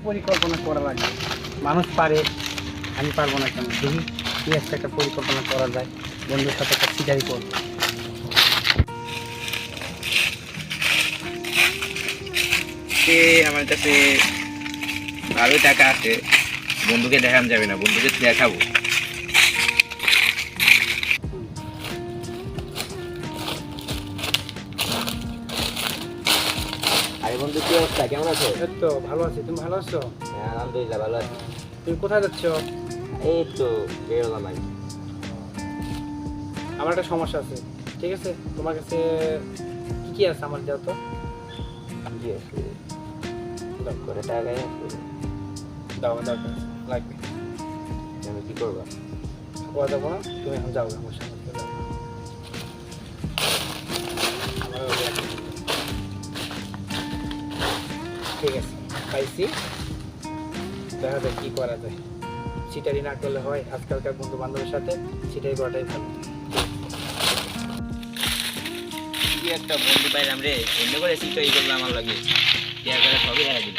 পরিকল্পনা করা লাগবে। মানুষ পারে, আমি পারবো না কেন? দেখি কি একটা পরিকল্পনা করা যায়, বন্ধুর সাথে একটা শিকারি করবো। আমার কাছে ভালো টাকা আছে, বন্ধুকে দেখানো যাবে না, বন্ধুকে দেখাবো। আরে বন্ধু, কি অবস্থা? কেমন আছো? এই তো ভালো আছি, তুমি ভালো আছো? হ্যাঁ, আলহামদুলিল্লাহ ভালো আছি। তুমি কোথায় যাচ্ছ? এই তো বেরোলাম আর কি। আমার একটা সমস্যা আছে, ঠিক আছে? তোমার কাছে কি কি আছে আমার, দাও তো। কি আছে? করে টাকাই আছে। দাও, দরকার লাগবে। আমি কি করবা? কোয়া যাবো না, তুমি এখন যাও আমার সামনে থেকে, যাও। আমারও লাগবে। ঠিক আছে, পাইছি। দেখা যায় কি করা যায়। সিটারি না করলে হয়, আজকালকার বন্ধু বান্ধবের সাথে সিটারি করাটাই ভালো। কি একটা বন্ধু পাইলাম রে, এমনি করে শিখতে করলাম আমার লাগে, সবই দেখা দিল।